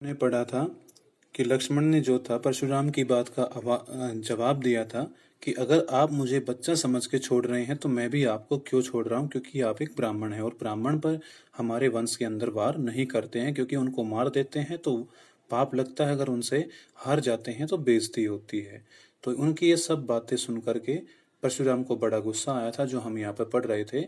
ने पढ़ा था कि लक्ष्मण ने जो था परशुराम की बात का जवाब दिया था कि अगर आप मुझे बच्चा समझ के छोड़ रहे हैं तो मैं भी आपको क्यों छोड़ रहा हूँ, क्योंकि आप एक ब्राह्मण हैं और ब्राह्मण पर हमारे वंश के अंदर वार नहीं करते हैं, क्योंकि उनको मार देते हैं तो पाप लगता है, अगर उनसे हार जाते हैं तो बेइज्जती होती है। तो उनकी ये सब बातें सुन करके परशुराम को बड़ा गुस्सा आया था, जो हम यहाँ पर पढ़ रहे थे।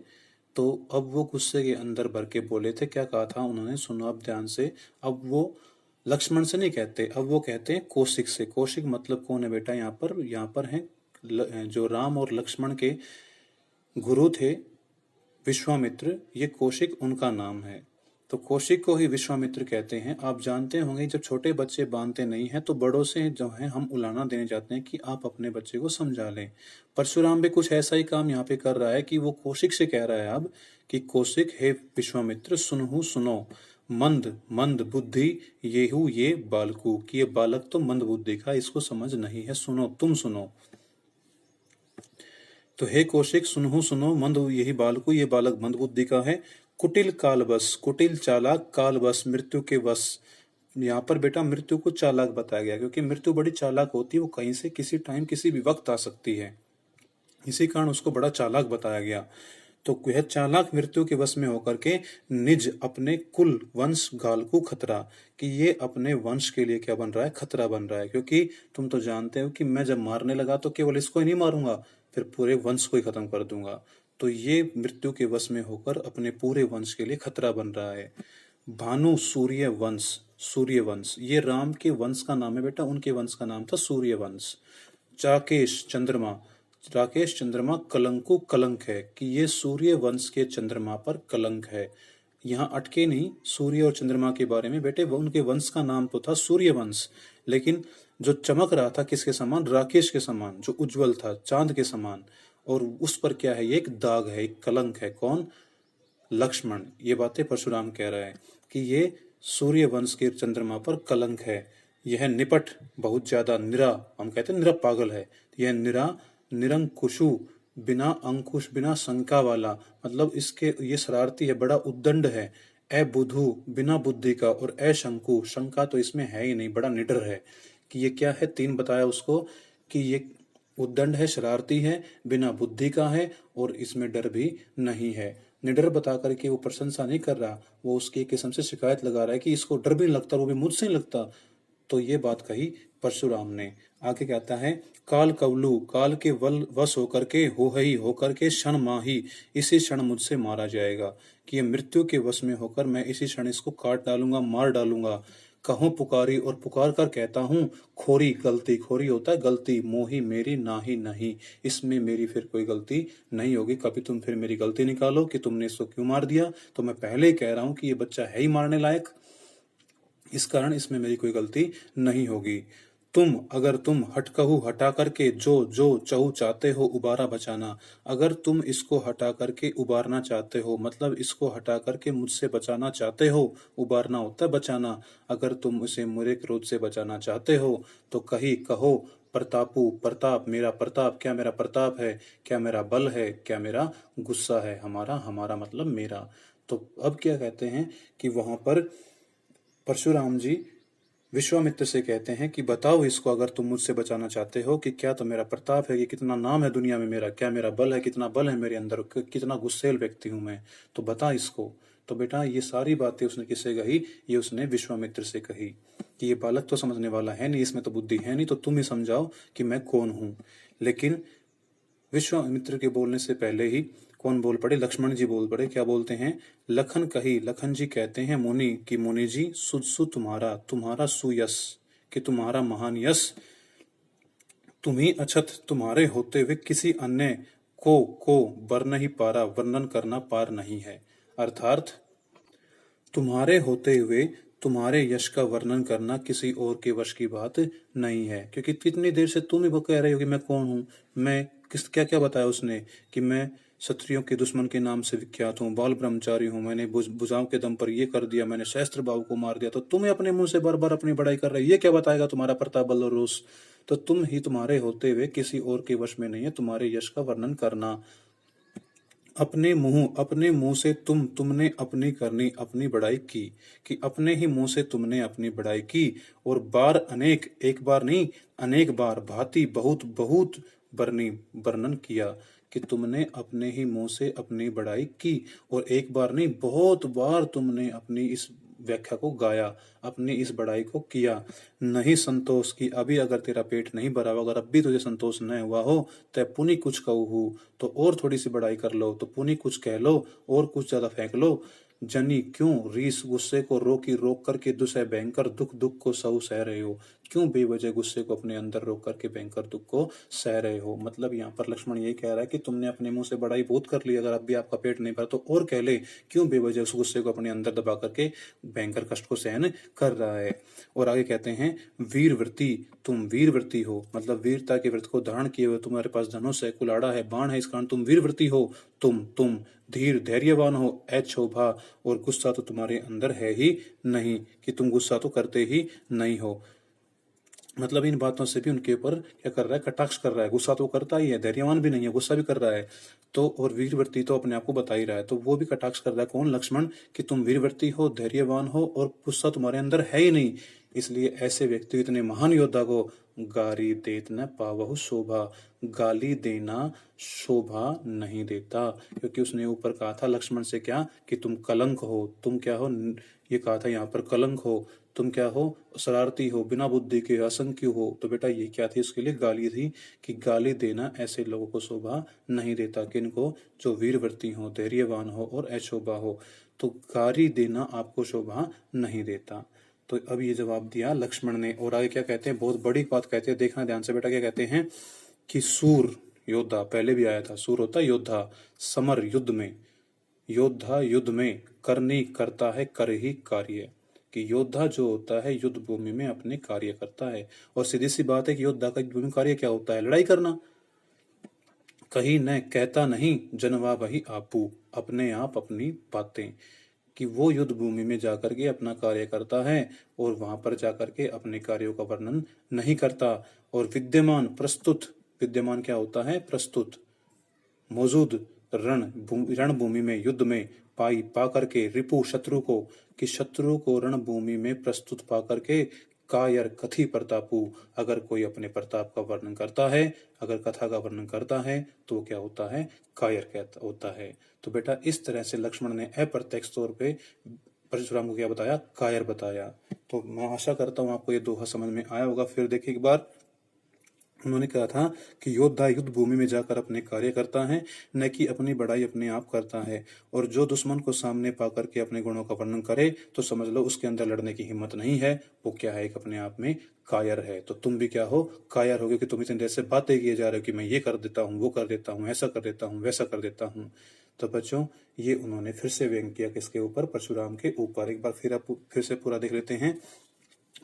तो अब वो गुस्से के अंदर भर के बोले थे, क्या कहा था उन्होंने, सुनो अब ध्यान से। अब वो लक्ष्मण से नहीं कहते, अब वो कहते हैं कौशिक से। कौशिक मतलब कौन है बेटा, यहाँ पर हैं जो राम और लक्ष्मण के गुरु थे, विश्वामित्र, ये कौशिक उनका नाम है। तो कौशिक को ही विश्वामित्र कहते हैं। आप जानते होंगे जब छोटे बच्चे बांधते नहीं हैं तो बड़ों से जो है हम उलाना देने जाते हैं कि आप अपने बच्चे को समझा लें। परशुराम भी कुछ ऐसा ही काम यहाँ पे कर रहा है कि वो कौशिक से कह रहा है अब कि कौशिक, हे विश्वामित्र, सुनहु सुनो, मंद मंद बुद्धि येहू ये बालकू, कि ये बालक तो मंद बुद्धि का, इसको समझ नहीं है, सुनो तुम सुनो। तो हे कौशिक, सुनहु सुनो, मंद यही बालकू, ये बालक मंद बुद्धि का है। कुटिल कालवश, कुटिल चालाक, कालवश मृत्यु के वश। यहाँ पर बेटा मृत्यु को चालाक बताया गया, क्योंकि मृत्यु बड़ी चालाक होती है, वो कहीं से किसी टाइम किसी भी वक्त आ सकती है, इसी कारण उसको बड़ा चालाक बताया गया। तो यह चालाक मृत्यु के वश में होकर के निज अपने कुल वंश गाल को खतरा, कि ये अपने वंश के लिए क्या बन रहा है, खतरा बन रहा है। क्योंकि तुम तो जानते हो कि मैं जब मारने लगा तो केवल इसको ही नहीं मारूंगा, फिर पूरे वंश को ही खत्म कर दूंगा। तो ये मृत्यु के वश में होकर अपने पूरे वंश के लिए खतरा बन रहा है। भानु सूर्य वंश, सूर्य वंश ये राम के वंश का नाम है बेटा, उनके वंश का नाम था सूर्य वंश। चाकेश चंद्रमा, राकेश चंद्रमा कलंकु कलंक है, कि ये सूर्य वंश के चंद्रमा पर कलंक है। यहाँ अटके नहीं सूर्य और चंद्रमा के बारे में बेटे, वो उनके वंश का नाम तो था सूर्य वंश, लेकिन जो चमक रहा था किसके समान, राकेश के समान, जो उज्जवल था चांद के समान, और उस पर क्या है, ये एक दाग है, एक कलंक है। कौन, लक्ष्मण। ये बातें परशुराम कह रहा है कि ये सूर्य वंश के चंद्रमा पर कलंक है। यह निपट, बहुत ज्यादा, निरा, हम कहते हैं निरा पागल है, यह निरा, निरंकुशु, बिना अंकुश बिना शंका वाला, मतलब इसके ये शरारती है, बड़ा उद्दंड है। अबुधु, बिना बुद्धि का, और अशंकु, शंका तो इसमें है ही नहीं, बड़ा निडर है। कि ये क्या है, तीन बताया उसको, कि ये उद्दंड है, शरारती है, बिना बुद्धि का है, और इसमें डर भी नहीं है। निडर बता करके वो प्रशंसा नहीं कर रहा, वो उसकी किस्म से शिकायत लगा रहा है कि इसको डर भी नहीं लगता, वो भी मुझसे नहीं लगता। तो ये बात कही परशुराम ने। आगे कहता है, काल कवलु, काल के वश होकर के, हो ही होकर के, क्षण माही, इसी क्षण मुझसे मारा जाएगा। कि ये मृत्यु के वश में होकर मैं इसी क्षण इसको काट डालूंगा, मार डालूंगा। कहूँ पुकारी, और पुकार कर कहता हूँ, खोरी, गलती, खोरी होता है गलती, मोही मेरी नाही नहीं, इसमें मेरी फिर कोई गलती नहीं होगी। कभी तुम फिर मेरी गलती निकालो कि तुमने इसको क्यों मार दिया, तो मैं पहले ही कह रहा हूँ कि ये बच्चा है ही मारने लायक, इस कारण इसमें मेरी कोई गलती नहीं होगी। तुम, अगर तुम हटकहु हटा करके, जो जो चहु चाहते हो उबारा बचाना, अगर तुम इसको हटा करके उबारना चाहते हो, मतलब इसको हटा करके मुझसे बचाना चाहते हो, उबारना होता है बचाना, अगर तुम उसे मेरे क्रोध से बचाना चाहते हो तो कही कहो, प्रतापु, प्रताप, मेरा प्रताप, क्या मेरा प्रताप है, क्या मेरा बल है, क्या मेरा गुस्सा है, हमारा, हमारा मतलब मेरा। तो अब क्या कहते हैं कि वहां पर परशुराम जी विश्वामित्र से कहते हैं कि बताओ इसको, अगर तुम मुझसे बचाना चाहते हो, कि क्या तो मेरा प्रताप है, कि कितना नाम है दुनिया में मेरा, क्या मेरा बल है, कितना बल है मेरे अंदर, कितना गुस्सेल व्यक्ति हूं मैं, तो बता इसको। तो बेटा ये सारी बातें उसने किससे कही, ये उसने विश्वामित्र से कही कि ये बालक तो समझने वाला है नहीं, इसमें तो बुद्धि है नहीं, तो तुम ही समझाओ कि मैं कौन हूं। लेकिन विश्वामित्र के बोलने से पहले ही कौन बोल पड़े, लक्ष्मण जी बोल पड़े। क्या बोलते हैं, लखन कही, लखन जी कहते हैं मुनि, कि मुनि जी, सुसु तुम्हारा, तुम्हारा सुयश, कि तुम्हारा महान यश, तुम्ही अछत, तुम्हारे होते हुए किसी अन्य को वर नहीं पारा, वर्णन करना पार नहीं है। अर्थात तुम्हारे होते हुए तुम्हारे यश का वर्णन करना किसी और के वश की बात नहीं है। क्योंकि कितनी देर से तुम ही वो कह रहे हो कि मैं कौन हूँ, मैं किस, क्या क्या बताया उसने, कि मैं क्षत्रियों के दुश्मन के नाम से विख्यात हूँ, बाल ब्रह्मचारी हूँ, मैंने भुजाओं के दम पर ये कर दिया, मैंने सहस्त्र बाहु को मार दिया। तो तुम्हें अपने मुंह से बार बार अपनी बड़ाई कर रहे, ये क्या बताएगा तुम्हारा प्रताप, बल और रोष। तो तुम ही तुम्हारे होते हुए किसी और के वश में नहीं है तुम्हारे यश का वर्णन करना। अपने मुंह से तुमने अपनी करनी अपनी बड़ाई की, कि अपने ही मुंह से तुमने अपनी बड़ाई की, और बार अनेक, एक बार नहीं अनेक बार, भांति बहुत बहुत बरनी वर्णन किया, कि तुमने अपने ही मुंह से अपनी बड़ाई की, और एक बार नहीं बहुत बार तुमने अपनी इस व्याख्या को गाया, अपनी इस बड़ाई को किया। नहीं संतोष की, अभी अगर तेरा पेट नहीं भरा हो, अगर अब भी तुझे संतोष न हुआ हो, तय पुनि कुछ कहूँ, तो और थोड़ी सी बड़ाई कर लो, तो पुनि कुछ कह लो, और कुछ ज्यादा फेंक लो। जनी क्यों रीस गुस्से को रोकी रोक करके दुसह भयंकर दुख दुख को सहु सह रहे हो, क्यों बेवजह गुस्से को अपने अंदर रोक करके भयंकर दुख को सह रहे हो। मतलब यहाँ पर लक्ष्मण यही कह रहा है कि तुमने अपने मुंह से बड़ाई बहुत कर ली, अगर अब भी आपका पेट नहीं भरा तो और कह ले, क्यों बेवजह उस गुस्से को अपने अंदर दबा करके भयंकर कष्ट को सहन कर रहा है। और आगे कहते हैं वीर वृत्ति, तुम वीर वृत्ति हो, मतलब वीरता के व्रत को धारण किए हुए, तुम्हारे पास धनुष है, कुलाड़ा है, बाण है, इस कारण तुम वीर वृत्ति हो। तुम धीर धैर्यवान हो, क्षोभा, और गुस्सा तो तुम्हारे अंदर है ही नहीं, कि तुम गुस्सा तो करते ही नहीं हो। मतलब इन बातों से भी उनके ऊपर क्या कर रहा है, कटाक्ष कर रहा है। गुस्सा तो करता ही है, धैर्यवान भी नहीं है, गुस्सा भी कर रहा है, तो और वीरवर्ती तो अपने आप को बता ही रहा है, तो वो भी कटाक्ष कर रहा है। कौन? लक्ष्मण, कि तुम वीरवर्ती हो, धैर्यवान हो, और गुस्सा तुम्हारे अंदर है ही नहीं, इसलिए ऐसे व्यक्ति, इतने महान योद्धा को गारी देत न पावहु शोभा, गाली देना शोभा नहीं देता। क्योंकि उसने ऊपर कहा था लक्ष्मण से क्या, कि तुम कलंक हो, तुम क्या हो, ये कहा था यहाँ पर कलंक हो, तुम क्या हो, शरारती हो, बिना बुद्धि के, असंख्य हो। तो बेटा ये क्या थी, उसके लिए गाली थी, कि गाली देना ऐसे लोगों को शोभा नहीं देता। किनको? जो वीरवर्ती हो, धैर्यवान हो और अशोभा हो, तो गाली देना आपको शोभा नहीं देता। तो अब ये जवाब दिया लक्ष्मण ने। और आगे क्या कहते हैं, बहुत बड़ी बात कहते हैं, देखना ध्यान से बेटा, क्या कहते हैं कि सूर योद्धा, पहले भी आया था, सूर होता योद्धा, समर युद्ध में, योद्धा युद्ध में, करनी करता है कर ही कार्य, कि योद्धा जो होता है युद्ध भूमि में अपने कार्य करता है। और सीधी सी बात है कि योद्धा का युद्ध भूमि कार्य क्या होता है, लड़ाई करना। कहीं न कहता नहीं जनवा वही आपू, अपने आप अपनी बातें, कि वो युद्ध भूमि में जाकर के अपना कार्य करता है, और वहां पर जाकर के अपने कार्यों का वर्णन नहीं करता। और विद्यमान प्रस्तुत, विद्यमान क्या होता है, प्रस्तुत, मौजूद, रणभूमि में, युद्ध में, पाई पा करके, रिपु शत्रु को, कि शत्रु को रणभूमि में प्रस्तुत पा करके, कायर कथी प्रतापु, अगर कोई अपने प्रताप का वर्णन करता है, अगर कथा का वर्णन करता है, तो वो क्या होता है, कायर कहता होता है। तो बेटा इस तरह से लक्ष्मण ने अप्रत्यक्ष तौर पे परशुराम को क्या बताया, कायर बताया। तो मैं आशा करता हूँ आपको ये दोहा समझ में आया होगा। फिर देखिए एक बार, उन्होंने कहा था कि योद्धा युद्ध भूमि में जाकर अपने कार्य करता है, न कि अपनी बड़ाई अपने आप करता है। और जो दुश्मन को सामने पाकर के अपने गुणों का वर्णन करे, तो समझ लो उसके अंदर लड़ने की हिम्मत नहीं है, वो क्या है, एक अपने आप में कायर है। तो तुम भी क्या हो, कायर हो, कि तुम इतनी देर से बातें किए जा रहे हो कि मैं ये कर देता हूँ, वो कर देता हूँ, ऐसा कर देता हूँ, वैसा कर देता हूँ। तो बच्चों ये उन्होंने फिर से व्यंग किया किसके ऊपर, परशुराम के ऊपर। एक बार फिर से पूरा देख लेते हैं।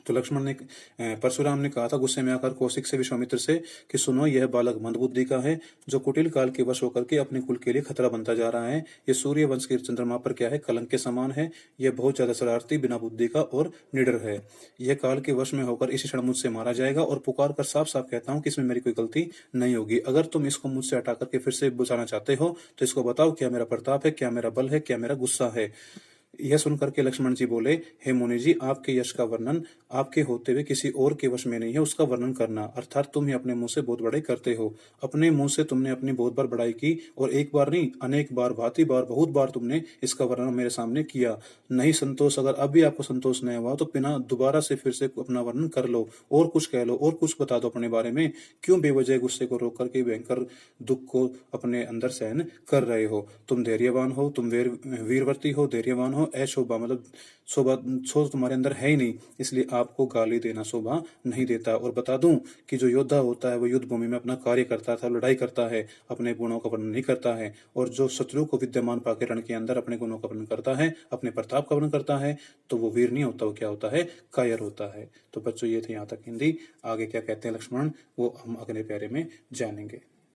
तो लक्ष्मण ने, परशुराम ने कहा था गुस्से में आकर कौशिक से, विश्वामित्र से, कि सुनो यह बालक मंदबुद्धि का है, जो कुटिल काल के वश होकर के अपने कुल के लिए खतरा बनता जा रहा है। ये सूर्य वंश के चंद्रमा पर क्या है, कलंक के समान है। यह बहुत ज्यादा शरारती, बिना बुद्धि का और निडर है। यह काल के वश में होकर इसी क्षण मुझसे मारा जाएगा। और पुकार कर साफ साफ कहता हूँ कि इसमें मेरी कोई गलती नहीं होगी। अगर तुम इसको मुझसे हटा करके फिर से बुझाना चाहते हो, तो इसको बताओ क्या मेरा प्रताप है, क्या मेरा बल है, क्या मेरा गुस्सा है। यह सुनकर के लक्ष्मण जी बोले, हे मुनि जी, आपके यश का वर्णन आपके होते हुए किसी और के वश में नहीं है, उसका वर्णन करना। अर्थात तुम ही अपने मुंह से बहुत बड़ाई करते हो। अपने मुंह से तुमने अपनी बहुत बार बड़ाई की, और एक बार नहीं अनेक बार, भांति बार, बहुत बार तुमने इसका वर्णन मेरे सामने किया। नहीं संतोष, अगर अभी आपको संतोष नहीं हुआ, तो बिना दोबारा से फिर से अपना वर्णन कर लो, और कुछ कह लो, और कुछ बता दो अपने बारे में। क्यों बेवजह गुस्से को रोक करके भयंकर दुख को अपने अंदर सहन कर रहे हो। तुम धैर्यवान हो, तुम वीरवर्ती हो, धैर्यवान हो, अशोभा, मतलब शोभा तुम्हारे अंदर है ही नहीं, इसलिए आपको गाली देना शोभा नहीं देता। और बता दूं कि जो योद्धा होता है वो युद्ध भूमि में अपना कार्य करता था, लड़ाई करता है, अपने गुणों का वर्णन नहीं करता है। और जो शत्रु को विद्यमान पाके रण के अंदर अपने गुणों का वर्णन करता है, अपने प्रताप का वर्णन करता है, तो वो वीर नहीं होता, वो क्या होता है, कायर होता है। तो बच्चों ये थे यहाँ तक हिंदी। आगे क्या कहते हैं लक्ष्मण, वो हम अगले प्यारे में जानेंगे।